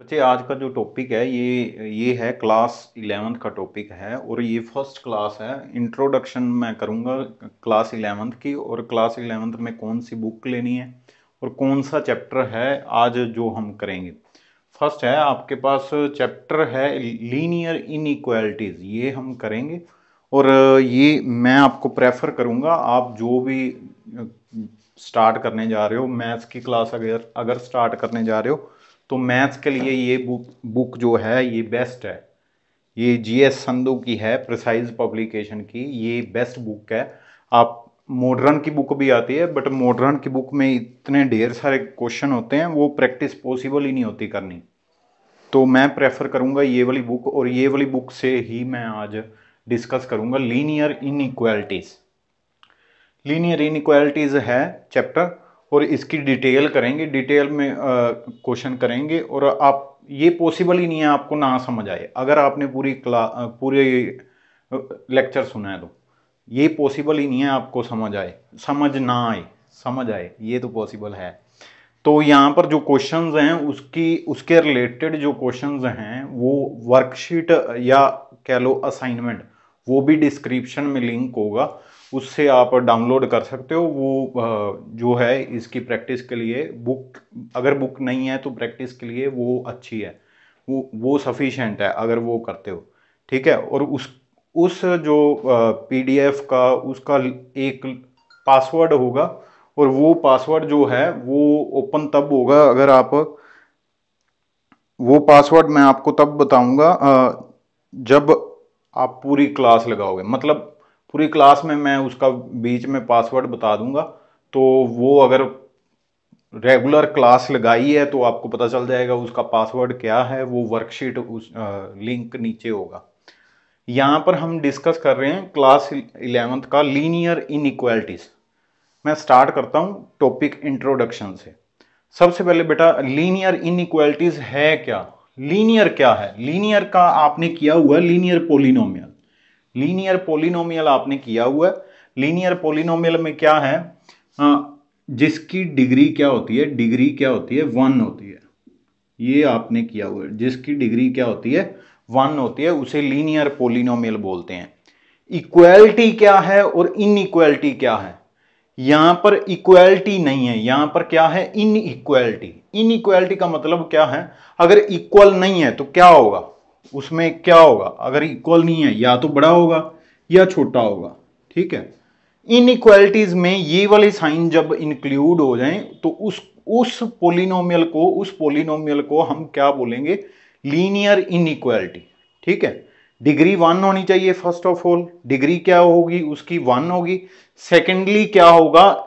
बच्चे आज का जो टॉपिक है ये है क्लास 11th का टॉपिक है और ये फर्स्ट क्लास है। इंट्रोडक्शन मैं करूँगा क्लास 11th की और क्लास 11th में कौन सी बुक लेनी है और कौन सा चैप्टर है आज जो हम करेंगे। फर्स्ट है आपके पास चैप्टर है लीनियर इनइक्वालिटीज़, ये हम करेंगे और ये मैं आपको प्रेफर करूँगा आप जो भी स्टार्ट करने जा रहे हो, मैथ्स की क्लास अगर अगर स्टार्ट करने जा रहे हो तो मैथ्स के लिए ये बुक जो है ये बेस्ट है। ये जीएस संधू की है, प्रिसाइज पब्लिकेशन की, ये बेस्ट बुक है। आप मॉडर्न की बुक भी आती है बट मॉडर्न की बुक में इतने ढेर सारे क्वेश्चन होते हैं वो प्रैक्टिस पॉसिबल ही नहीं होती करनी। तो मैं प्रेफर करूंगा ये वाली बुक और ये वाली बुक से ही मैं आज डिस्कस करूंगा लीनियर इनइक्वालिटीज। लीनियर इनइक्वालिटीज है चैप्टर और इसकी डिटेल करेंगे, डिटेल में क्वेश्चन करेंगे और आप ये पॉसिबल ही नहीं है आपको ना समझ आए। अगर आपने पूरे लेक्चर सुना है तो ये पॉसिबल ही नहीं है आपको समझ आए, समझ ना आए, समझ आए, ये तो पॉसिबल है। तो यहाँ पर जो क्वेश्चंस हैं उसके रिलेटेड जो क्वेश्चंस हैं वो वर्कशीट या कह लो असाइनमेंट, वो भी डिस्क्रिप्शन में लिंक होगा, उससे आप डाउनलोड कर सकते हो। वो जो है इसकी प्रैक्टिस के लिए बुक, अगर बुक नहीं है तो प्रैक्टिस के लिए वो अच्छी है, वो सफिशेंट है अगर वो करते हो। ठीक है। और उस जो पीडीएफ का उसका एक पासवर्ड होगा और वो पासवर्ड जो है वो ओपन तब होगा अगर आप, वो पासवर्ड मैं आपको तब बताऊंगा जब आप पूरी क्लास लगाओगे। मतलब पूरी क्लास में मैं उसका बीच में पासवर्ड बता दूंगा, तो वो अगर रेगुलर क्लास लगाई है तो आपको पता चल जाएगा उसका पासवर्ड क्या है। वो वर्कशीट उस लिंक नीचे होगा। यहाँ पर हम डिस्कस कर रहे हैं क्लास 11th का लीनियर इनइक्वालिटीज। मैं स्टार्ट करता हूँ टॉपिक इंट्रोडक्शन से। सबसे पहले बेटा लीनियर इनइक्वालिटीज है क्या, लीनियर क्या है। लीनियर का आपने किया हुआ है लीनियर पोलिनोमियल, लीनियर पोलिनोमियल आपने किया हुआ है। लीनियर पोलिनोमियल में क्या है, जिसकी डिग्री क्या होती है, डिग्री क्या होती है, 1 होती है। ये आपने किया हुआ है, जिसकी डिग्री क्या होती है, 1 होती है, उसे लीनियर पोलिनोमियल बोलते हैं। इक्वालिटी क्या है और इनइक्वालिटी क्या है, यहां पर इक्वालिटी नहीं है, यहां पर क्या है, इनइक्वालिटी। इनइक्वालिटी का मतलब क्या है, अगर इक्वल नहीं है तो क्या होगा, उसमें क्या होगा, अगर इक्वल नहीं है या तो बड़ा होगा या छोटा होगा। ठीक है। इनइक्वालिटीज में ये वाले साइन जब इंक्लूड हो जाएं तो उस पोलिनोमियल को हम क्या बोलेंगे, लीनियर इनइक्वालिटी। ठीक है। डिग्री 1 होनी चाहिए फर्स्ट ऑफ ऑल, डिग्री क्या होगी उसकी, 1 होगी। सेकेंडली क्या होगा,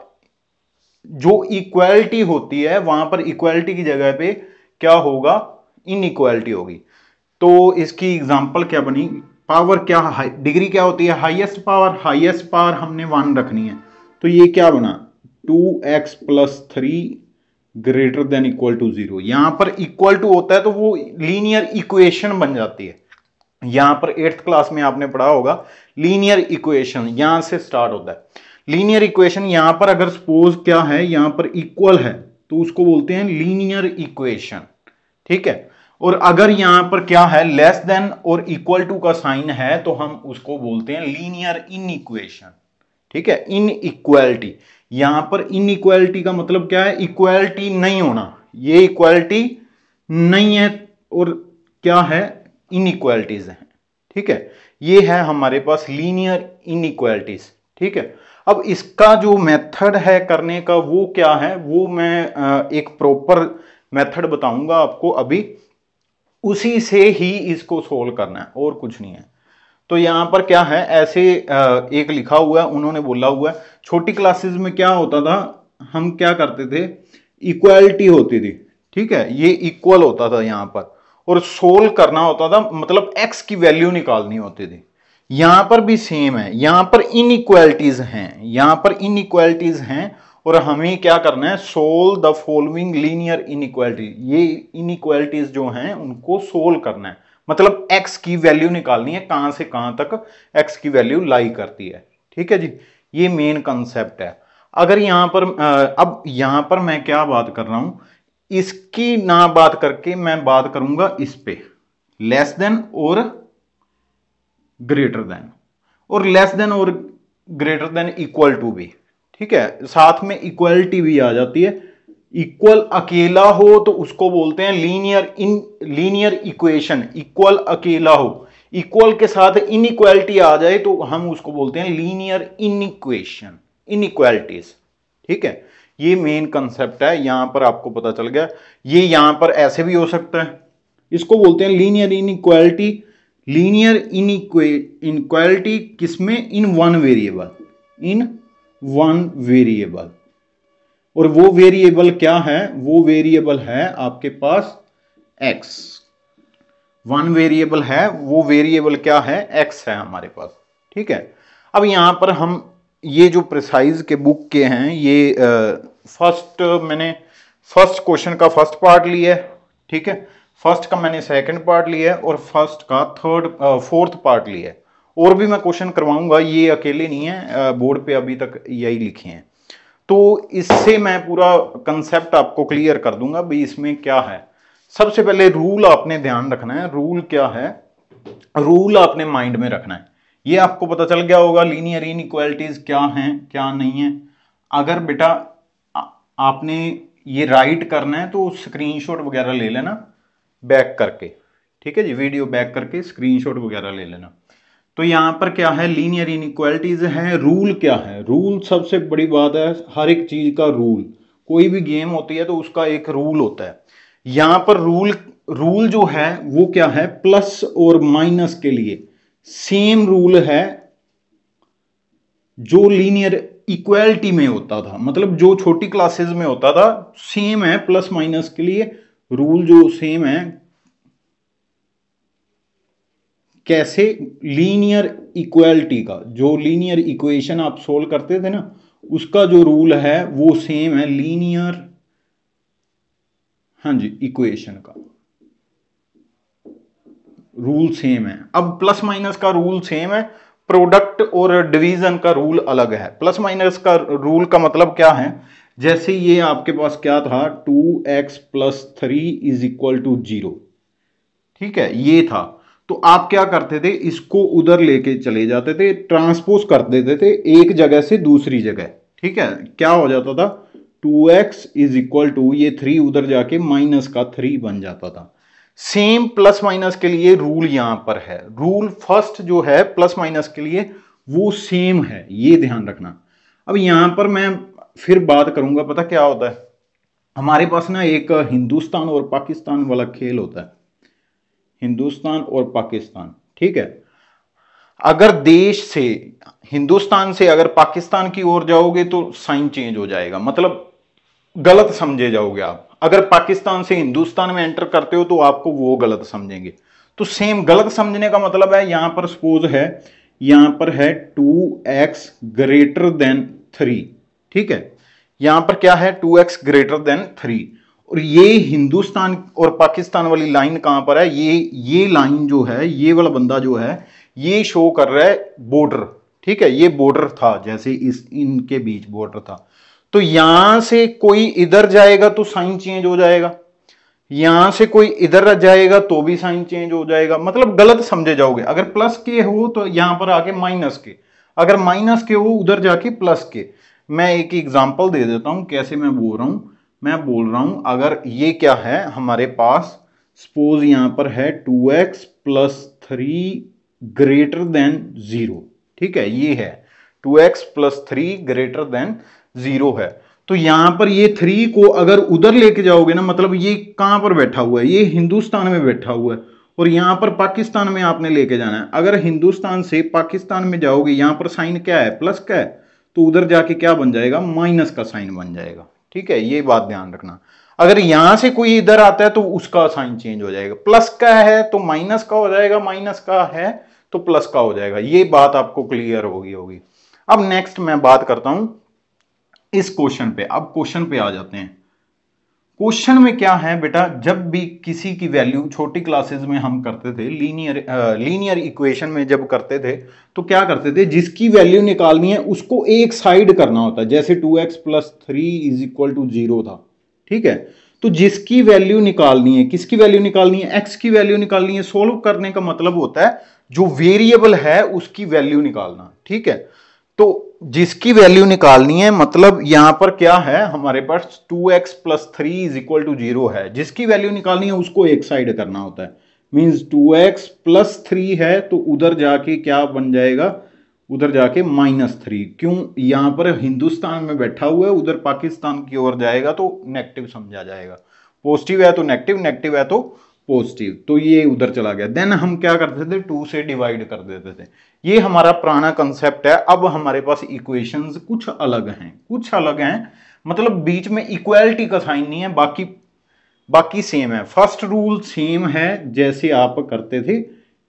जो इक्वालिटी होती है वहां पर इक्वालिटी की जगह पे क्या होगा, इनइक्वालिटी होगी। तो इसकी एग्जांपल क्या बनी, पावर क्या, डिग्री क्या होती है, हाईएस्ट पावर, हाईएस्ट पावर हमने 1 रखनी है। तो ये क्या बना, 2x + 3 greater than equal to 0। यहां पर इक्वल टू होता है तो वो लीनियर इक्वेशन बन जाती है। यहां पर 8th क्लास में आपने पढ़ा होगा लीनियर इक्वेशन, यहां से स्टार्ट होता है लीनियर इक्वेशन। यहां पर अगर सपोज क्या है, यहां पर इक्वल है तो उसको बोलते हैं लीनियर इक्वेशन। ठीक है। और अगर यहां पर क्या है, लेस देन और इक्वल टू का साइन है तो हम उसको बोलते हैं लीनियर इनइक्वेशन। ठीक है। इनइक्वालिटी, यहां पर इनइक्वालिटी का मतलब क्या है, इक्वालिटी नहीं होना, ये इक्वालिटी नहीं है और क्या है, इनइक्वालिटीज हैं। ठीक है। ये है हमारे पास लीनियर इनइक्वालिटीज। ठीक है। अब इसका जो मेथड है करने का वो क्या है, वो मैं एक प्रॉपर मेथड बताऊंगा आपको अभी, उसी से ही इसको सोल्व करना है और कुछ नहीं है। तो यहां पर क्या है, ऐसे एक लिखा हुआ है, उन्होंने बोला हुआ है, छोटी क्लासेस में क्या होता था, हम क्या करते थे, इक्वालिटी होती थी। ठीक है। ये इक्वल होता था यहां पर और सोल्व करना होता था, मतलब एक्स की वैल्यू निकालनी होती थी। यहां पर भी सेम है, यहां पर इनइक्वालिटीज हैं, यहां पर इनइक्वालिटीज हैं और हमें क्या करना है, solve the following linear inequality. ये इनइक्वालिटीज जो हैं उनको सोल्व करना है, मतलब x की वैल्यू निकालनी है, कहां से कहां तक x की वैल्यू लाई करती है। ठीक है जी, ये मेन कंसेप्ट है। अगर यहां पर अब यहां पर मैं क्या बात कर रहा हूं, इसकी ना बात करके मैं बात करूंगा इस पे, लेस देन और ग्रेटर देन, और लेस देन और ग्रेटर देन इक्वल टू भी, ठीक है, साथ में इक्वलिटी भी आ जाती है। इक्वल अकेला हो तो उसको बोलते हैं लीनियर इक्वेशन, इक्वल अकेला हो, इक्वल के साथ इनइक्वालिटी आ जाए तो हम उसको बोलते हैं लीनियर इनइक्वेशन, इनइक्वालिटीज, ठीक है। ये मेन कंसेप्ट है, यहां पर आपको पता चल गया। ये यहां पर ऐसे भी हो सकता है, इसको बोलते हैं लीनियर इनइक्वालिटी। लीनियर इनइक्वालिटी किसमें? In one variable, in one variable. और वो वेरिएबल क्या है? वो वेरिएबल है आपके पास x। वन वेरिएबल है, वो वेरिएबल क्या है? x है हमारे पास, ठीक है। अब यहां पर हम ये जो प्रिसाइज के बुक के हैं, ये मैंने फर्स्ट क्वेश्चन का फर्स्ट पार्ट लिया है, ठीक है, फर्स्ट का मैंने सेकंड पार्ट लिया है, और फर्स्ट का फोर्थ पार्ट लिया है। और भी मैं क्वेश्चन करवाऊंगा, ये अकेले नहीं है, बोर्ड पे अभी तक यही लिखे हैं। तो इससे मैं पूरा कंसेप्ट आपको क्लियर कर दूंगा भाई इसमें क्या है। सबसे पहले रूल आपने ध्यान रखना है। रूल क्या है? रूल आपने माइंड में रखना है। ये आपको पता चल गया होगा लीनियर इनइक्वालिटीज क्या हैं क्या नहीं है। अगर बेटा आपने ये राइट करना है तो स्क्रीनशॉट वगैरह ले लेना बैक करके, ठीक है जी, वीडियो बैक करके स्क्रीनशॉट वगैरह ले लेना। तो यहां पर क्या है? लीनियर इनइक्वालिटीज है। रूल क्या है? रूल सबसे बड़ी बात है, हर एक चीज का रूल। कोई भी गेम होती है तो उसका एक रूल होता है। यहां पर रूल जो है वो क्या है? प्लस और माइनस के लिए सेम रूल है जो लीनियर इक्वालिटी में होता था, मतलब जो छोटी क्लासेस में होता था सेम है। प्लस माइनस के लिए रूल जो सेम है। कैसे? लीनियर इक्वालिटी का, जो लीनियर इक्वेशन आप सोल्व करते थे ना, उसका जो रूल है वो सेम है लीनियर, हाँ जी, इक्वेशन का रूल सेम है। अब प्लस माइनस का रूल सेम है, प्रोडक्ट और डिवीजन का रूल अलग है। प्लस माइनस का रूल का मतलब क्या है? जैसे ये आपके पास क्या था? 2x + 3 = 0, ठीक है, ये था। तो आप क्या करते थे? इसको उधर लेके चले जाते थे, ट्रांसपोज कर देते थे एक जगह से दूसरी जगह, ठीक है। क्या हो जाता था? 2x = ये 3 उधर जाके -3 बन जाता था। सेम प्लस माइनस के लिए रूल यहां पर है। रूल फर्स्ट जो है प्लस माइनस के लिए वो सेम है, ये ध्यान रखना। अब यहां पर मैं फिर बात करूंगा, पता क्या होता है? हमारे पास ना एक हिंदुस्तान और पाकिस्तान वाला खेल होता है, हिंदुस्तान और पाकिस्तान, ठीक है। अगर देश से, हिंदुस्तान से अगर पाकिस्तान की ओर जाओगे तो साइन चेंज हो जाएगा, मतलब गलत समझे जाओगे आप। अगर पाकिस्तान से हिंदुस्तान में एंटर करते हो तो आपको वो गलत समझेंगे। तो सेम गलत समझने का मतलब है, यहां पर सपोज है, यहां पर है 2x > 3, ठीक है। यहां पर क्या है? 2x > 3। और ये हिंदुस्तान और पाकिस्तान वाली लाइन कहां पर है? ये लाइन जो है, ये वाला बंदा जो है, ये शो कर रहा है बॉर्डर, ठीक है। ये बॉर्डर था, जैसे इनके बीच बॉर्डर था। तो यहां से कोई इधर जाएगा तो साइन चेंज हो जाएगा, यहां से कोई इधर जाएगा तो भी साइन चेंज हो जाएगा, मतलब गलत समझे जाओगे। अगर प्लस के हो तो यहां पर आके माइनस के, अगर माइनस के हो उधर जाके प्लस के। मैं एक एग्जांपल दे देता हूं कैसे मैं बोल रहा हूं। मैं बोल रहा हूं, अगर ये क्या है हमारे पास, सपोज यहां पर है 2x + 3 > 0, ठीक है, ये है 2x + 3 > 0 है। तो यहां पर ये 3 को अगर उधर लेके जाओगे ना, मतलब ये कहां पर बैठा हुआ है? ये हिंदुस्तान में बैठा हुआ है, और यहां पर पाकिस्तान में आपने लेके जाना है। अगर हिंदुस्तान से पाकिस्तान में जाओगे, यहां पर साइन क्या है? प्लस का है, तो उधर जाके क्या बन जाएगा? माइनस का साइन बन जाएगा, ठीक है। ये बात ध्यान रखना। अगर यहां से कोई इधर आता है तो उसका साइन चेंज हो जाएगा, प्लस का है तो माइनस का हो जाएगा, माइनस का है तो प्लस का हो जाएगा। ये बात आपको क्लियर होगी। अब नेक्स्ट मैं बात करता हूं इस क्वेश्चन पे। अब क्वेश्चन पे आ जाते हैं। क्वेश्चन में क्या है बेटा? जब भी किसी की वैल्यू, छोटी क्लासेस में हम करते थे, लीनियर इक्वेशन में जब करते थे तो क्या करते थे? जिसकी वैल्यू निकालनी है उसको एक साइड करना होता है। जैसे 2x + 3 = 0 था, ठीक है। तो जिसकी वैल्यू निकालनी है, किसकी वैल्यू निकालनी है, एक्स की वैल्यू निकालनी है। सोल्व करने का मतलब होता है जो वेरिएबल है उसकी वैल्यू निकालना, ठीक है। तो जिसकी वैल्यू निकालनी है, मतलब यहां पर क्या है हमारे पास 2x plus 3 is equal to 0 है। जिसकी वैल्यू निकालनी है उसको एक साइड करना होता है। मींस 2x प्लस 3 है तो उधर जाके क्या बन जाएगा, उधर जाके -3। क्यों, यहां पर हिंदुस्तान में बैठा हुआ है, उधर पाकिस्तान की ओर जाएगा तो नेगेटिव समझा जाएगा। पॉजिटिव है तो नेगेटिव, नेगेटिव है तो पॉजिटिव, तो ये उधर चला गया। देन हम क्या करते थे, 2 से डिवाइड कर देते थे। ये हमारा पुराना कंसेप्ट है। अब हमारे पास इक्वेशंस कुछ अलग हैं, कुछ अलग हैं, मतलब बीच में इक्वालिटी का साइन नहीं है, बाकी सेम है। फर्स्ट रूल सेम है जैसे आप करते थे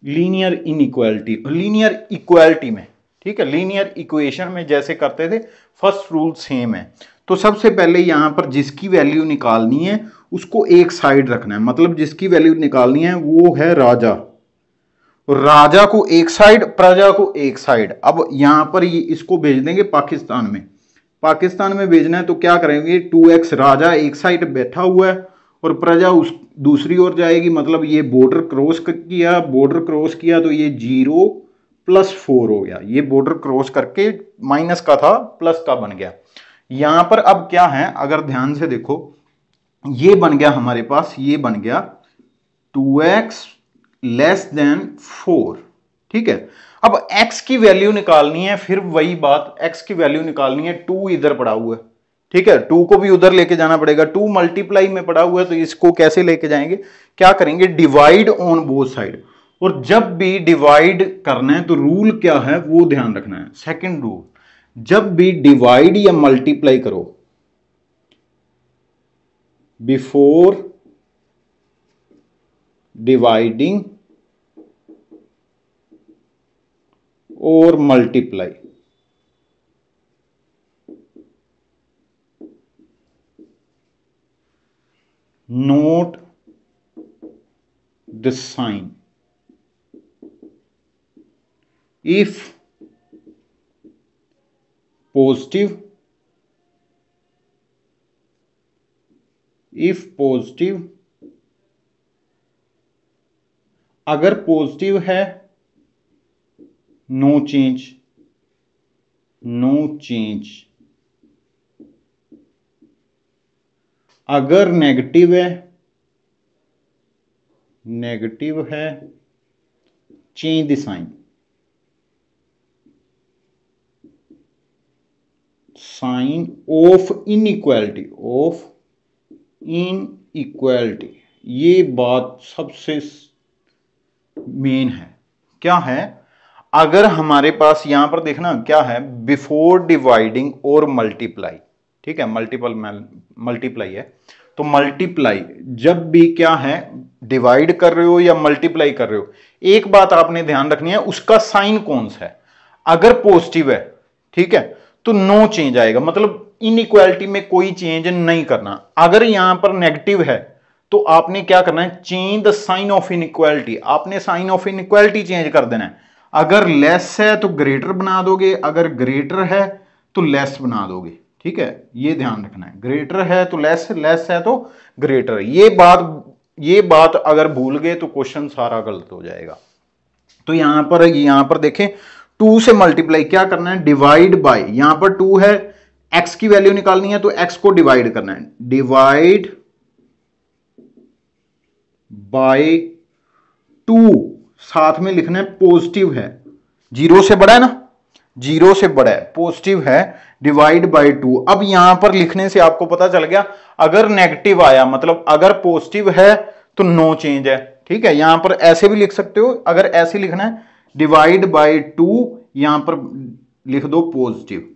लीनियर इनइक्वालिटी, लीनियर इक्वालिटी में, ठीक है, लीनियर इक्वेशन में जैसे करते थे, फर्स्ट रूल सेम है। तो सबसे पहले यहां पर जिसकी वैल्यू निकालनी है उसको एक साइड रखना है, मतलब जिसकी वैल्यू निकालनी है वो है राजा। राजा को एक साइड, प्रजा को एक साइड। अब यहां पर ये इसको भेज देंगे पाकिस्तान में, पाकिस्तान में भेजना है तो क्या करेंगे, 2x राजा एक साइड बैठा हुआ है और प्रजा उस दूसरी ओर जाएगी, मतलब ये बॉर्डर क्रॉस किया, बॉर्डर क्रॉस किया तो ये 0 + 4 हो गया। ये बॉर्डर क्रॉस करके माइनस का था प्लस का बन गया। यहां पर अब क्या है, अगर ध्यान से देखो, ये बन गया हमारे पास, ये बन गया 2x < 4, ठीक है। अब x की वैल्यू निकालनी है, फिर वही बात, x की वैल्यू निकालनी है, 2 इधर पड़ा हुआ है, ठीक है, 2 को भी उधर लेके जाना पड़ेगा। 2 मल्टीप्लाई में पड़ा हुआ है तो इसको कैसे लेके जाएंगे, क्या करेंगे, डिवाइड ऑन बोथ साइड। और जब भी डिवाइड करना है तो रूल क्या है वो ध्यान रखना है। सेकंड रूल, जब भी डिवाइड या मल्टीप्लाई करो, बिफोर डिवाइडिंग और multiply, note the sign if positive, अगर पॉजिटिव है नो चेंज, अगर नेगेटिव है change the sign of inequality, ये बात सबसे मेन है। क्या है, अगर हमारे पास यहां पर देखना क्या है, बिफोर डिवाइडिंग और मल्टीप्लाई, ठीक है, मल्टीप्लाई है तो मल्टीप्लाई जब भी क्या है, डिवाइड कर रहे हो या मल्टीप्लाई कर रहे हो, एक बात आपने ध्यान रखनी है, उसका साइन कौन सा है। अगर पॉजिटिव है, ठीक है, तो नो चेंज आएगा, मतलब इनइक्वालिटी में कोई चेंज नहीं करना। अगर यहां पर नेगेटिव है तो आपने क्या करना है, change the sign of inequality, आपने साइन ऑफ इनइक्वालिटी चेंज कर देना है। अगर लेस है तो ग्रेटर बना दोगे, अगर ग्रेटर है तो लेस बना दोगे, ठीक है, ये ध्यान रखना है। ग्रेटर है तो लेस, लेस है तो ग्रेटर। ये बात अगर भूल गए तो क्वेश्चन सारा गलत हो जाएगा। तो यहां पर देखें, 2 से मल्टीप्लाई क्या करना है, डिवाइड बाय, यहां पर 2 है, x की वैल्यू निकालनी है तो x को डिवाइड करना है, डिवाइड बाय 2, साथ में लिखना है पॉजिटिव है, 0 से बड़ा है ना, 0 से बड़ा है, पॉजिटिव है, डिवाइड बाय 2। अब यहां पर लिखने से आपको पता चल गया, अगर नेगेटिव आया मतलब अगर पॉजिटिव है तो नो चेंज है, ठीक है। यहां पर ऐसे भी लिख सकते हो, अगर ऐसे लिखना है डिवाइड बाय 2, यहां पर लिख दो पॉजिटिव,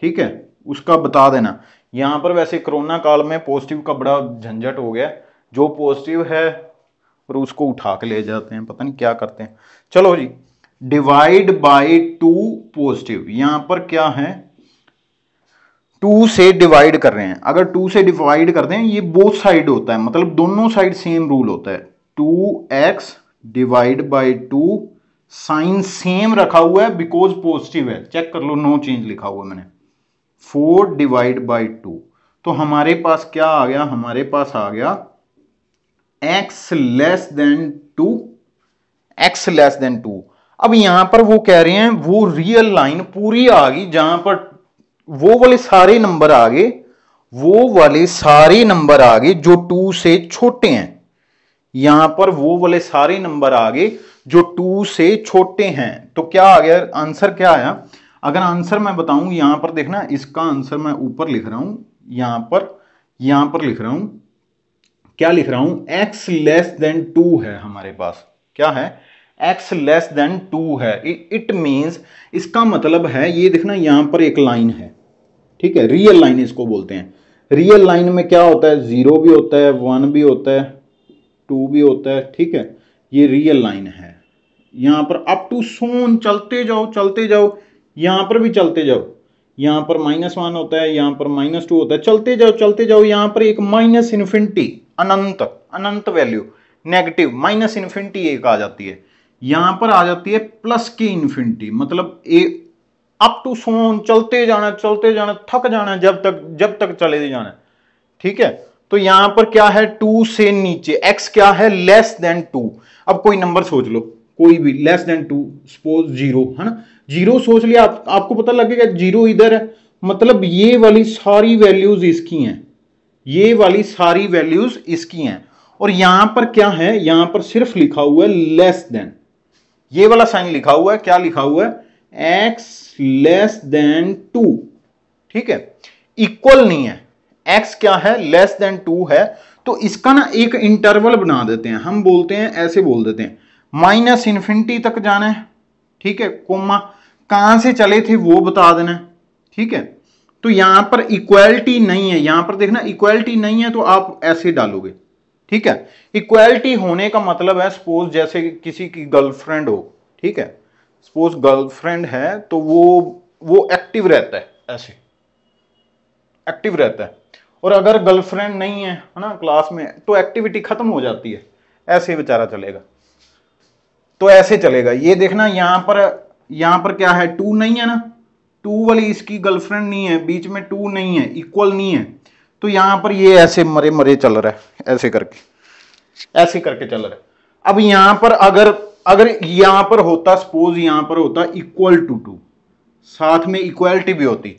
ठीक है, उसका बता देना। यहां पर वैसे कोरोना काल में पॉजिटिव का बड़ा झंझट हो गया, जो पॉजिटिव है और उसको उठा के ले जाते हैं, पता नहीं क्या करते हैं। चलो जी, डिवाइड बाय 2 पॉजिटिव, यहां पर क्या है, 2 से डिवाइड कर रहे हैं, अगर 2 से डिवाइड करते हैं ये बोथ साइड होता है, मतलब दोनों साइड सेम रूल होता है। 2x divide by 2, sign same रखा हुआ है बिकॉज पॉजिटिव है, चेक कर लो, नो चेंज लिखा हुआ मैंने। 4 डिवाइड बाय 2, तो हमारे पास क्या आ गया, हमारे पास आ गया x less than 2, x less than 2। अब यहां पर वो कह रहे हैं वो रियल लाइन पूरी आ गई जहां पर वो वाले सारे नंबर आ गए, वो वाले सारे नंबर आ गए जो 2 से छोटे हैं। यहां पर वो वाले सारे नंबर आ गए जो 2 से छोटे हैं। तो क्या आ गया आंसर, क्या आया? अगर आंसर मैं बताऊं, यहां पर देखना, इसका आंसर मैं ऊपर लिख रहा हूं, यहां पर लिख रहा हूं, क्या लिख रहा हूं, x लेस देन 2 है हमारे पास। क्या है? x लेस देन 2 है। इट मींस, इसका मतलब है, ये देखना यहां पर एक लाइन है, ठीक है, रियल लाइन इसको बोलते हैं। रियल लाइन में क्या होता है, 0 भी होता है, 1 भी होता है, 2 भी होता है, ठीक है, ये रियल लाइन है। यहां पर अप टू सोन चलते जाओ, यहां पर भी चलते जाओ, यहां पर -1 होता है, यहां पर -2 होता है, चलते जाओ। यहां पर एक माइनस इन्फिनिटी, अनंत वैल्यू, नेगेटिव माइनस इन्फिनिटी एक आ जाती है, यहां पर आ जाती है प्लस की इन्फिनिटी, मतलब अप टू सोन चलते जाना, थक जाना, जब तक चले जाना, ठीक है। तो यहां पर क्या है, 2 से नीचे x क्या है, लेस देन 2। अब कोई नंबर सोच लो, कोई भी लेस देन 2, सपोज 0 है ना, 0 सोच लिया, आपको पता लगेगा 0 इधर है, मतलब ये वाली सारी वैल्यूज इसकी हैं, ये वाली सारी वैल्यूज इसकी हैं। और यहां पर क्या है, यहां पर सिर्फ लिखा हुआ है लेस देन, ये वाला साइन लिखा हुआ है, क्या लिखा हुआ है, x लेस देन 2, ठीक है, इक्वल नहीं है, x क्या है, लेस देन 2 है। तो इसका ना एक इंटरवल बना देते हैं, हम बोलते हैं, ऐसे बोल देते हैं, माइनस इन्फिनिटी तक जाना है, ठीक है, कोमा कहां से चले थे वो बता देना है, ठीक है। तो यहां पर इक्वालिटी नहीं है, यहां पर देखना इक्वालिटी नहीं है, तो आप ऐसे डालोगे, ठीक है। इक्वालिटी होने का मतलब है, सपोज जैसे किसी की गर्लफ्रेंड हो, ठीक है, सपोज गर्लफ्रेंड है, तो वो एक्टिव रहता है, ऐसे एक्टिव रहता है। और अगर गर्लफ्रेंड नहीं है ना क्लास में, तो एक्टिविटी खत्म हो जाती है, ऐसे बेचारा चलेगा, तो ऐसे चलेगा। ये देखना यहां पर क्या है, 2 नहीं है ना, 2 वाली इसकी गर्लफ्रेंड नहीं है, बीच में 2 नहीं है, इक्वल नहीं है, तो यहां पर ये ऐसे मरे चल रहा है, ऐसे करके चल रहा है। अब यहां पर अगर यहां पर होता, सपोज यहां पर होता इक्वल टू 2, साथ में इक्वालिटी भी होती,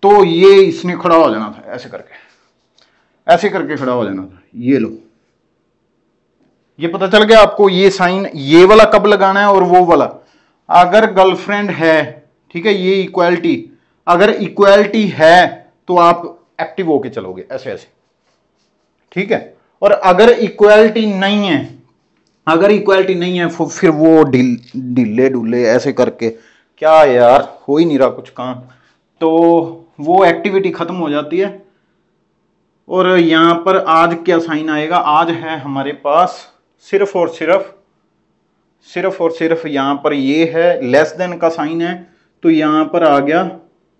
तो ये इसने खड़ा हो जाना था, ऐसे करके खड़ा हो जाना था। ये लो, ये पता चल गया आपको, ये साइन ये वाला कब लगाना है और वो वाला। अगर गर्लफ्रेंड है, ठीक है, ये इक्वालिटी, अगर इक्वालिटी है तो आप एक्टिव होके चलोगे, ऐसे, ठीक है। और अगर इक्वालिटी नहीं है, फिर वो ढीले ढूले ऐसे करके, क्या यार हो ही नहीं रहा कुछ काम, तो वो एक्टिविटी खत्म हो जाती है। और यहां पर आज क्या साइन आएगा, आज है हमारे पास सिर्फ और सिर्फ यहां पर ये है लेस देन का साइन है, तो यहां पर आ गया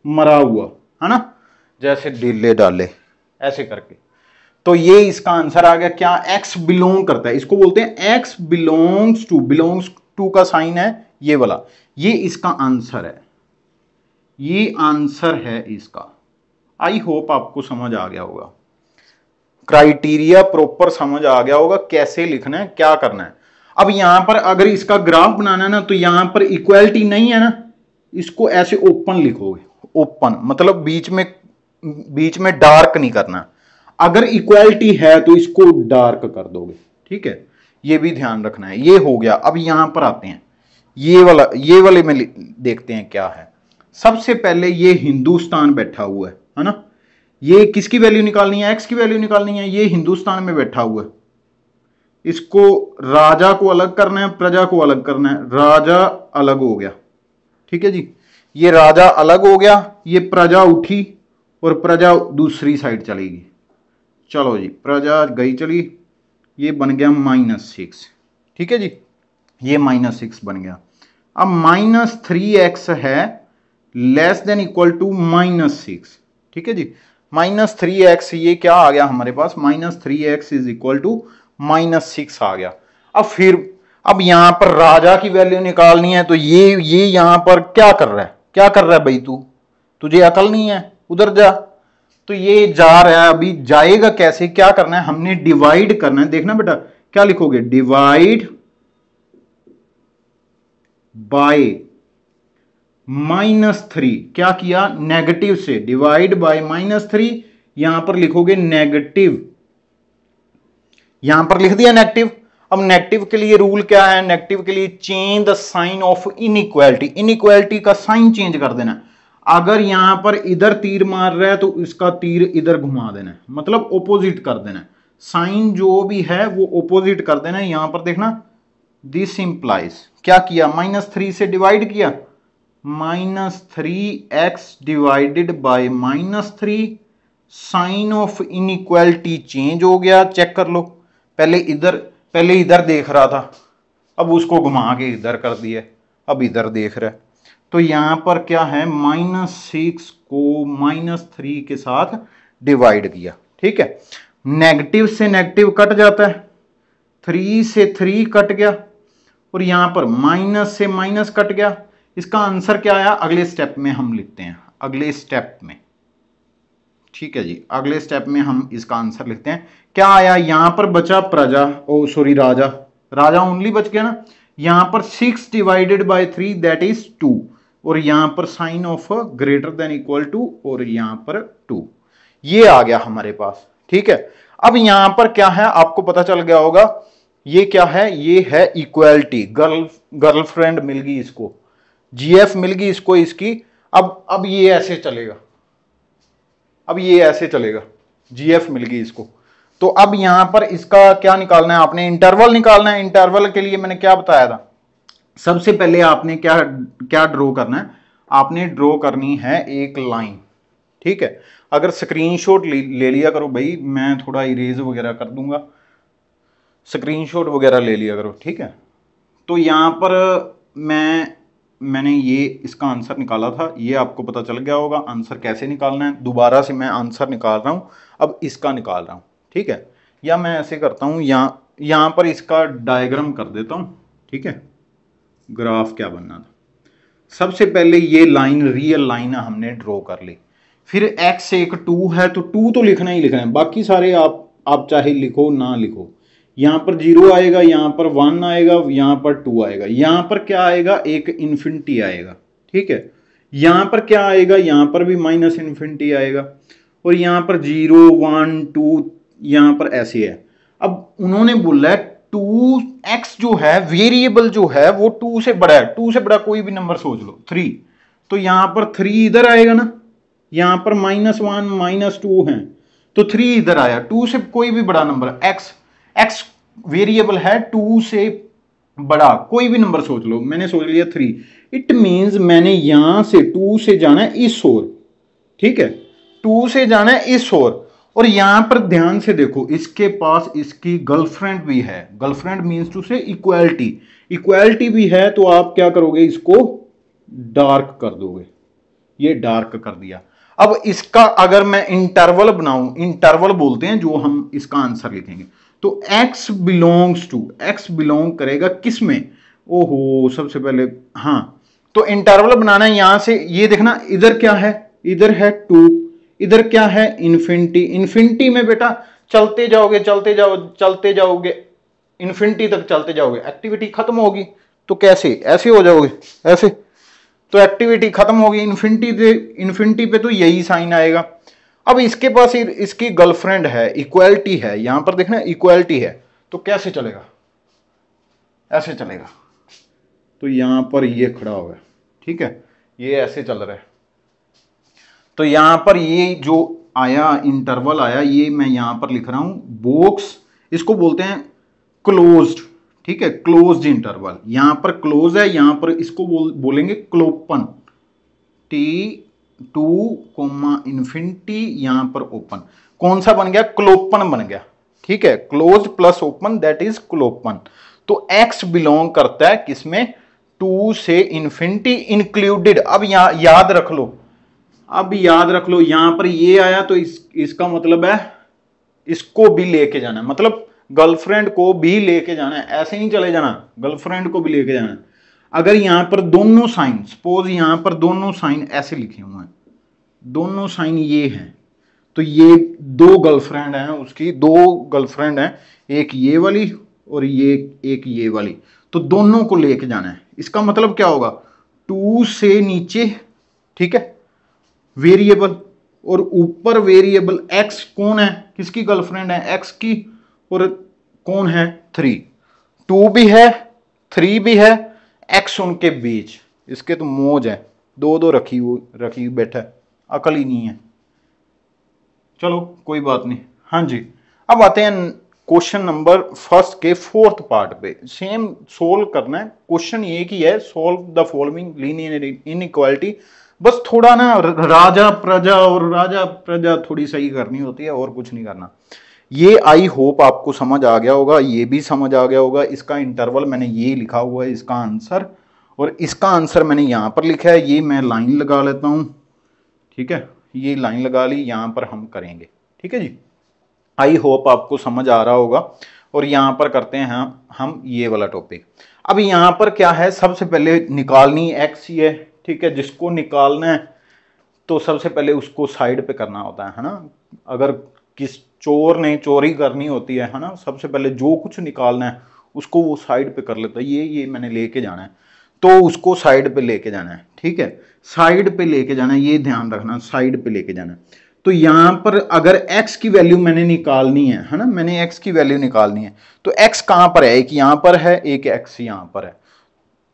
मरा हुआ, है ना, जैसे ढीले डाले ऐसे करके। तो ये इसका आंसर आ गया, क्या, x बिलोंग करता है, इसको बोलते हैं x बिलोंग्स टू का साइन है ये वाला, ये इसका आंसर है, ये आंसर है इसका। आई होप आपको समझ आ गया होगा, क्राइटेरिया प्रॉपर समझ आ गया होगा, कैसे लिखना है, क्या करना है। अब यहां पर अगर इसका ग्राफ बनाना है ना, तो यहां पर इक्वालिटी नहीं है ना, इसको ऐसे ओपन लिखोगे, ओपन मतलब बीच में डार्क नहीं करना। अगर इक्वालिटी है तो इसको डार्क कर दोगे, ठीक है, ये भी ध्यान रखना है। ये हो गया। अब यहां पर आते हैं, ये वाले में देखते हैं क्या है। सबसे पहले ये हिंदुस्तान बैठा हुआ है ना, ये किसकी वैल्यू निकालनी है, एक्स की वैल्यू निकालनी है, ये हिंदुस्तान में बैठा हुआ है। इसको राजा को अलग करना है, प्रजा को अलग करना है, राजा अलग हो गया, ठीक है जी, ये राजा अलग हो गया, ये प्रजा उठी और प्रजा दूसरी साइड चलेगी, चलो जी, प्रजा गई चली, ये बन गया -6, ठीक है जी, ये -6 बन गया। अब -3x है लेस देन इक्वल टू -6, ठीक है जी, -3x ये क्या आ गया हमारे पास, -3x इज इक्वल टू -6 आ गया। अब यहां पर राजा की वैल्यू निकालनी है, तो ये यहां पर क्या कर रहा है भाई, तुझे अकल नहीं है, उधर जा। तो ये जा रहा है, अभी जाएगा कैसे, क्या करना है, हमने डिवाइड करना है। देखना बेटा क्या लिखोगे, डिवाइड बाय -3। क्या किया, नेगेटिव से डिवाइड बाय -3, यहां पर लिखोगे नेगेटिव, यहां पर लिख दिया नेगेटिव। अब नेगेटिव के लिए रूल क्या है, नेगेटिव के लिए change the sign of inequality, inequality का साइन चेंज कर देना। अगर यहां पर इधर तीर मार रहा है तो इसका तीर इधर घुमा देना है, मतलब ओपोजिट कर देना है, साइन जो भी है वो ओपोजिट कर देना है। यहां पर देखना, दिस इंप्लाइज, क्या किया, -3 से डिवाइड किया, -3x divided by -3, sign of inequality change हो गया, चेक कर लो। पहले इधर देख रहा था, अब उसको घुमा के इधर कर दिया, अब इधर देख रहा है। तो यहां पर क्या है, -6 को -3 के साथ डिवाइड किया, ठीक है। नेगेटिव से नेगेटिव कट जाता है, 3 से 3 कट गया, और यहां पर माइनस से माइनस कट गया। इसका आंसर क्या आया, अगले स्टेप में हम लिखते हैं, अगले स्टेप में, ठीक है जी, अगले स्टेप में हम इसका आंसर लिखते हैं। क्या आया, यहां पर बचा प्रजा, ओ सॉरी राजा, राजा ओनली बच गया ना। यहां पर 6 डिवाइडेड बाय 3 दैट इज 2, और यहां पर sign of greater than equal to, और यहां पर 2, ये आ गया हमारे पास, ठीक है। अब यहां पर क्या है, आपको पता चल गया होगा, ये क्या है, ये है इक्वालिटी, गर्लफ्रेंड मिल गई इसको, जीएफ मिल गई इसको इसकी। अब ये ऐसे चलेगा, अब ये ऐसे चलेगा, जीएफ मिल गई इसको। तो अब यहां पर इसका क्या निकालना है, आपने इंटरवल निकालना है। इंटरवल के लिए मैंने क्या बताया था, सबसे पहले आपने क्या क्या ड्रॉ करना है, आपने ड्रॉ करनी है एक लाइन, ठीक है। अगर स्क्रीनशॉट ले लिया करो भाई, मैं थोड़ा इरेज वगैरह कर दूंगा, स्क्रीनशॉट वगैरह ले लिया करो, ठीक है। तो यहां पर मैंने ये इसका आंसर निकाला था, ये आपको पता चल गया होगा आंसर कैसे निकालना है। दोबारा से मैं आंसर निकाल रहा हूं, अब इसका निकाल रहा हूं, ठीक है। या मैं ऐसे करता हूं, यहां पर इसका डायग्राम कर देता हूं, ठीक है। ग्राफ क्या बनना था, सबसे पहले ये लाइन रियल लाइन हमने ड्रॉ कर ली, फिर x एक 2 है तो 2 तो लिखना ही लिखना है, बाकी सारे आप चाहे लिखो ना लिखो। यहां पर 0 आएगा, यहां पर 1 आएगा, यहां पर 2 आएगा, यहां पर क्या आएगा, एक इन्फिनिटी आएगा, ठीक है। यहां पर क्या आएगा, यहां पर भी माइनस इन्फिनिटी आएगा, और यहां पर 0 1 2 यहां पर ऐसे है। अब उन्होंने बोला है 2x जो है वेरिएबल जो है वो 2 से बड़ा है, 2 से बड़ा कोई भी नंबर सोच लो, 3, तो यहां पर 3 इधर आएगा ना, यहां पर -1 -2 है तो 3 इधर आया, 2 से कोई भी बड़ा नंबर, x वेरिएबल है 2 से बड़ा कोई भी नंबर सोच लो, मैंने सोच लिया 3, इट मींस मैंने यहां से 2 से जाना है इस ओर, ठीक है, 2 से जाना है इस ओर। और यहां पर ध्यान से देखो, इसके पास इसकी गर्लफ्रेंड भी है, गर्लफ्रेंड मींस टू से इक्वालिटी, इक्वालिटी भी है, तो आप क्या करोगे, इसको डार्क कर दोगे, ये डार्क कर दिया। अब इसका अगर मैं इंटरवल बनाऊं, इंटरवल बोलते हैं जो हम इसका आंसर लिखेंगे, तो x belongs to, x belong करेगा किस में, ओहो सबसे पहले, हाँ, तो इंटरवल बनाना है। यहां से ये देखना, इधर क्या है, इधर है 2, इधर क्या है इन्फिनिटी, इन्फिनिटी में बेटा चलते जाओगे चलते जाओगे इन्फिनिटी तक चलते जाओगे, एक्टिविटी खत्म होगी, तो कैसे, ऐसे हो जाओगे, ऐसे, तो एक्टिविटी खत्म होगी, इन्फिनिटी पे तो यही साइन आएगा। अब इसके पास इसकी गर्लफ्रेंड है, इक्वालिटी है, यहां पर देखना इक्वालिटी है, तो कैसे चलेगा, ऐसे चलेगा, तो यहां पर ये खड़ा होगा, ठीक है, ये ऐसे चल रहा है। तो यहां पर ये जो आया इंटरवल आया, ये मैं यहां पर लिख रहा हूं बॉक्स, इसको बोलते हैं क्लोज्ड, ठीक है, क्लोज्ड इंटरवल, यहां पर क्लोज है, यहां पर इसको बोलेंगे क्लोपन, T2 इन्फिनिटी, यहां पर ओपन, कौन सा बन गया, क्लोपन बन गया, ठीक है, close plus open that is clopen. तो x बिलोंग करता है किसमें, 2 से इन्फिनिटी इंक्लूडेड। अब याद रख लो, अब याद रख लो, यहां पर ये आया तो इसका मतलब है इसको भी लेके जाना है, मतलब गर्लफ्रेंड को भी लेके जाना है, ऐसे नहीं चले जाना, गर्लफ्रेंड को भी लेके जाना है। अगर यहां पर दोनों साइन, सपोज यहां पर दोनों साइन ऐसे लिखे हुए हैं, दोनों साइन ये हैं, तो ये दो गर्लफ्रेंड हैं उसकी, दो गर्लफ्रेंड हैं, एक ये वाली और ये एक ये वाली, तो दोनों को लेके जाना है। इसका मतलब क्या होगा, 2 से नीचे, ठीक है, वेरिएबल, और ऊपर वेरिएबल x कौन है, किसकी गर्लफ्रेंड है, x की, और कौन है 3, 2 भी है 3 भी है, x उनके बीच। इसके तो मौज है, दो दो रखी बैठा है, अकल ही नहीं है। चलो कोई बात नहीं। हाँ जी, अब आते हैं क्वेश्चन नंबर फर्स्ट के फोर्थ पार्ट पे। सेम सोल्व करना है, क्वेश्चन एक ही है, solve the following linear inequality. बस थोड़ा ना राजा प्रजा थोड़ी सही करनी होती है, और कुछ नहीं करना। ये आई होप आपको समझ आ गया होगा, ये भी समझ आ गया होगा। इसका इंटरवल मैंने ये लिखा हुआ है, इसका आंसर, और इसका आंसर मैंने यहां पर लिखा है। ये मैं लाइन लगा लेता हूं, ठीक है, ये लाइन लगा ली, यहां पर हम करेंगे, ठीक है जी। आई होप आपको समझ आ रहा होगा। और यहां पर करते हैं हम ये वाला टॉपिक। अब यहां पर क्या है, सबसे पहले निकालनी एक्स ही है, ठीक है। जिसको निकालना है तो सबसे पहले उसको साइड पे करना होता है ना। अगर किस चोर ने चोरी करनी होती है ना, सबसे पहले जो कुछ निकालना है उसको वो साइड पे कर लेता है। ये मैंने लेके जाना है, तो उसको साइड पे लेके जाना है, ठीक है, साइड पे लेके जाना है, ये ध्यान रखना, साइड पे लेके जाना है। तो यहां पर अगर x की वैल्यू मैंने निकालनी है ना, मैंने x की वैल्यू निकालनी है, तो x कहां पर है, एक यहां पर है, एक x यहां पर है।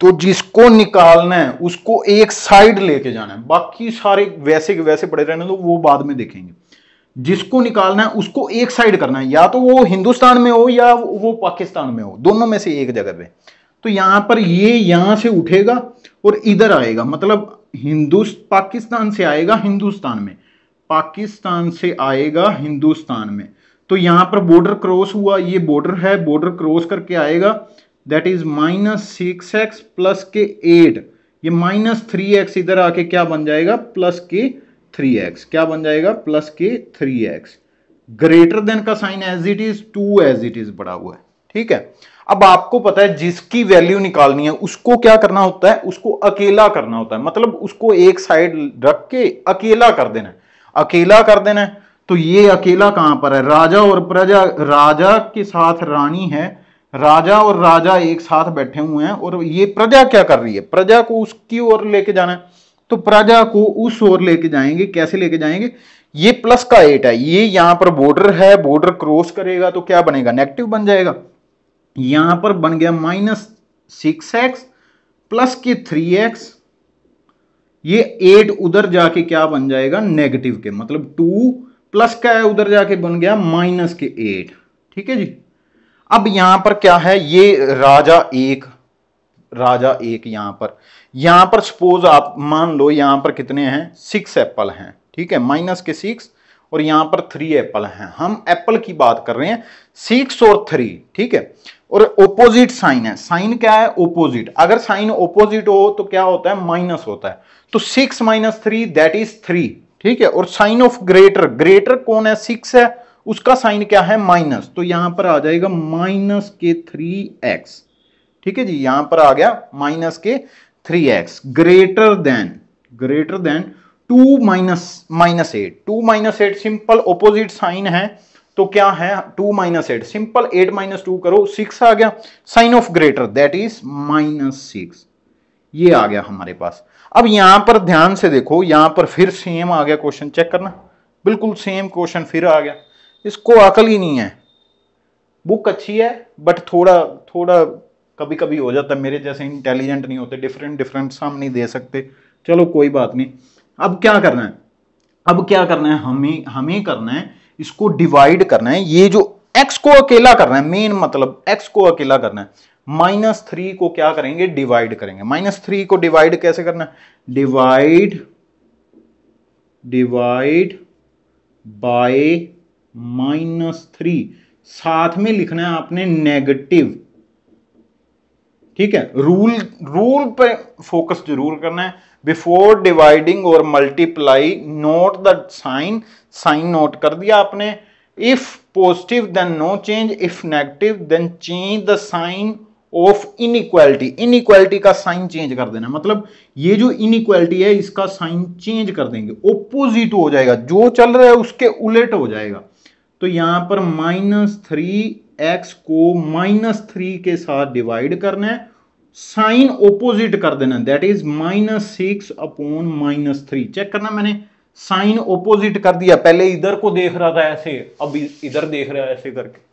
तो जिसको निकालना है उसको एक साइड लेके जाना है, बाकी सारे वैसे के वैसे पड़े रहने, तो वो बाद में देखेंगे। जिसको निकालना है उसको एक साइड करना है, या तो वो हिंदुस्तान में हो या वो पाकिस्तान में हो, दोनों में से एक जगह पे। तो यहां पर ये यहां से उठेगा और इधर आएगा, मतलब पाकिस्तान से आएगा हिंदुस्तान में, पाकिस्तान से आएगा हिंदुस्तान में। तो यहां पर बॉर्डर क्रॉस हुआ, ये बॉर्डर है, बॉर्डर क्रॉस करके आएगा, दैट इज -6x प्लस के 8, ये -3x इधर आके क्या बन जाएगा, प्लस के 3x, क्या बन जाएगा, प्लस के 3x। ग्रेटर देन का sign as it is, 2 as it is पड़ा हुआ है, ठीक है। अब आपको पता है जिसकी वैल्यू निकालनी है उसको क्या करना होता है, उसको अकेला करना होता है, मतलब उसको एक साइड रख के अकेला कर देना है, अकेला कर देना है। तो ये अकेला कहां पर है, राजा और प्रजा, राजा के साथ रानी है, राजा और राजा एक साथ बैठे हुए हैं, और ये प्रजा क्या कर रही है, प्रजा को उसकी ओर लेके जाना है। तो प्रजा को उस ओर लेके जाएंगे, कैसे लेके जाएंगे, ये प्लस का 8 है, ये यहां पर बॉर्डर है, बॉर्डर क्रॉस करेगा तो क्या बनेगा, नेगेटिव बन जाएगा। यहां पर बन गया -6x प्लस के 3x, ये 8 उधर जाके क्या बन जाएगा, नेगेटिव के, मतलब 2 प्लस का है, उधर जाके बन गया माइनस के 8, ठीक है जी। अब यहां पर क्या है, ये राजा एक यहां पर सपोज आप मान लो यहां पर कितने हैं, 6 एप्पल हैं, ठीक है, माइनस के 6, और यहां पर 3 एप्पल हैं। हम एप्पल की बात कर रहे हैं, 6 और 3, ठीक है। और ओपोजिट साइन है, साइन क्या है, ओपोजिट। अगर साइन ओपोजिट हो तो क्या होता है, माइनस होता है। तो 6 - 3 दैट इज 3, ठीक है। और साइन ऑफ ग्रेटर कौन है, 6 है, उसका साइन क्या है, माइनस। तो यहां पर आ जाएगा माइनस के 3x, ठीक है जी, यहां पर आ गया माइनस के 3x, greater than 2 minus 8, 2 - 8 simple opposite sign है, तो क्या है 2 - 8, सिंपल 8 - 2 करो, 6 आ गया। Sign of greater that is -6, ये आ गया हमारे पास। अब यहां पर ध्यान से देखो, यहां पर फिर सेम आ गया क्वेश्चन, चेक करना, बिल्कुल सेम क्वेश्चन फिर आ गया। इसको अकल ही नहीं है, बुक अच्छी है बट थोड़ा कभी कभी हो जाता है, मेरे जैसे इंटेलिजेंट नहीं होते, डिफरेंट सम नहीं दे सकते। चलो कोई बात नहीं। अब क्या करना है, हमें करना है, इसको डिवाइड करना है। ये जो x को अकेला करना है, मेन मतलब x को अकेला करना है। -3 को क्या करेंगे, डिवाइड करेंगे। -3 को डिवाइड कैसे करना है, डिवाइड बाय -3, साथ में लिखना है आपने नेगेटिव, ठीक है। रूल पे फोकस जरूर करना है। बिफोर डिवाइडिंग और multiply note the sign note कर दिया आपने। If positive then no change, if negative then change the sign of inequality. Inequality का साइन चेंज कर देना, मतलब ये जो इनइक्वालिटी है इसका साइन चेंज कर देंगे, ऑपोजिट हो जाएगा, जो चल रहा है उसके उलट हो जाएगा। तो यहां पर -3x को -3 के साथ डिवाइड करना है, साइन ऑपोजिट कर देना, दैट इज -6 अपॉन -3। चेक करना, मैंने साइन ऑपोजिट कर दिया, पहले इधर को देख रहा था ऐसे, अब इधर देख रहा है ऐसे करके।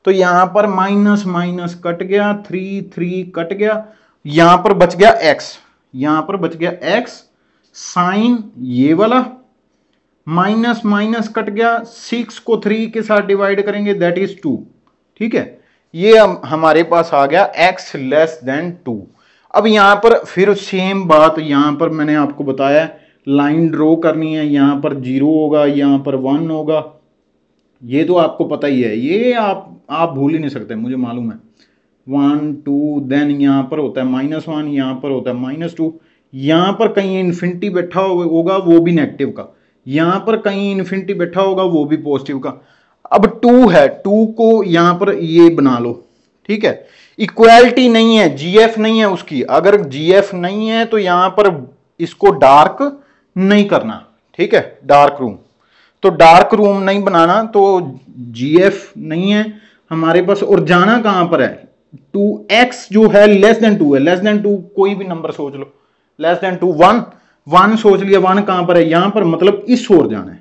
तो यहां पर माइनस माइनस कट गया, 3 कट गया, यहां पर बच गया x, यहां पर बच गया x, साइन ये वाला, माइनस माइनस कट गया, 6 को 3 के साथ डिवाइड करेंगे दैट इज 2। ठीक है, ये हमारे पास आ गया x लेस देन 2। अब यहां पर फिर सेम बात, यहां पर मैंने आपको बताया लाइन ड्रॉ करनी है, यहां पर 0 होगा, यहां पर 1 होगा, ये तो आपको पता ही है, ये आप भूल ही नहीं सकते, मुझे मालूम है। 1 2 देन यहां पर होता है -1, यहां पर होता है -2, यहां पर कहीं इन्फिनिटी बैठा होगा वो भी नेगेटिव का, यहां पर कहीं इन्फिनिटी बैठा होगा वो भी पॉजिटिव का। अब 2 है, 2 को यहां पर ये बना लो। ठीक है, इक्वालिटी नहीं है, जीएफ नहीं है उसकी, अगर जीएफ नहीं है तो यहां पर इसको डार्क नहीं करना। ठीक है, डार्क रूम, तो डार्क रूम नहीं बनाना, तो जीएफ नहीं है हमारे पास। और जाना कहां पर है, 2x जो है लेस देन 2 है, लेस देन 2 कोई भी नंबर सोच लो, लेस देन 2, 1 सोच लिया, 1 कहां पर है, यहां पर, मतलब इस ओर जाना है,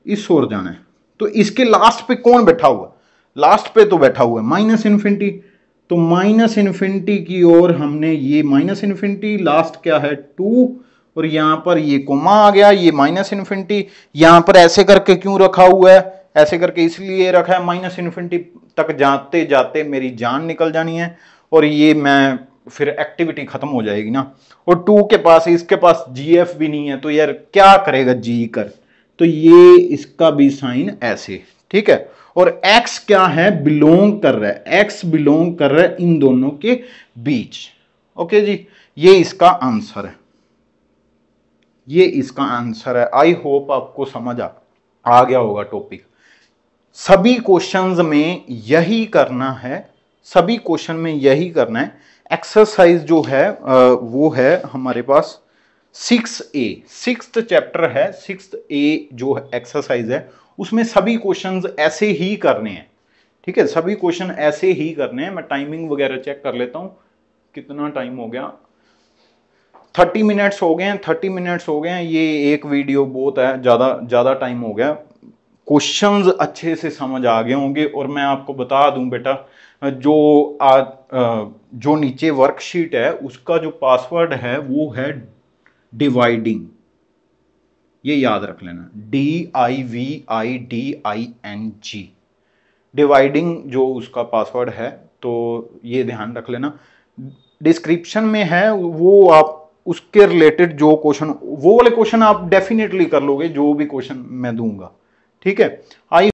इस ओर जाना है। तो इसके लास्ट पे कौन बैठा हुआ, लास्ट पे तो बैठा हुआ है माइनस इन्फिनिटी, तो माइनस इन्फिनिटी की ओर हमने ये माइनस इन्फिनिटी, लास्ट क्या है 2, और यहां पर ये कोमा आ गया, ये माइनस इन्फिनिटी, यहां पर ऐसे करके क्यों रखा हुआ है, ऐसे करके इसलिए रखा है, माइनस इन्फिनिटी तक जाते जाते मेरी जान निकल जानी है, और ये मैं फिर एक्टिविटी खत्म हो जाएगी ना। और 2 के पास, इसके पास जीएफ भी नहीं है, तो यार क्या करेगा जी कर, तो ये इसका भी साइन ऐसे। ठीक है, और x क्या है, बिलोंग कर रहा है, x बिलोंग कर रहा है इन दोनों के बीच। ओके जी, ये इसका आंसर है, ये इसका आंसर है। आई होप आपको समझ आ गया होगा टॉपिक। सभी क्वेश्चंस में यही करना है, सभी क्वेश्चन में यही करना है। एक्सरसाइज जो है वो है हमारे पास 6A, 6th चैप्टर है, 6A जो एक्सरसाइज है उसमें सभी क्वेश्चंस ऐसे ही करने हैं। ठीक है, सभी क्वेश्चन ऐसे ही करने हैं। मैं टाइमिंग वगैरह चेक कर लेता हूं, कितना टाइम हो गया, 30 मिनट्स हो गए हैं, 30 मिनट्स हो गए हैं। ये एक वीडियो बहुत है, ज़्यादा टाइम हो गया। क्वेश्चंस अच्छे से समझ आ गए होंगे। और मैं आपको बता दूं बेटा, जो नीचे वर्कशीट है उसका जो पासवर्ड है वो है डिवाइडिंग, ये याद रख लेना, DIVIDING, डिवाइडिंग जो उसका पासवर्ड है, तो ये ध्यान रख लेना। डिस्क्रिप्शन में है वो, आप उसके रिलेटेड जो क्वेश्चन, वो वाले क्वेश्चन आप डेफिनेटली कर लोगे, जो भी क्वेश्चन मैं दूंगा। ठीक है, आई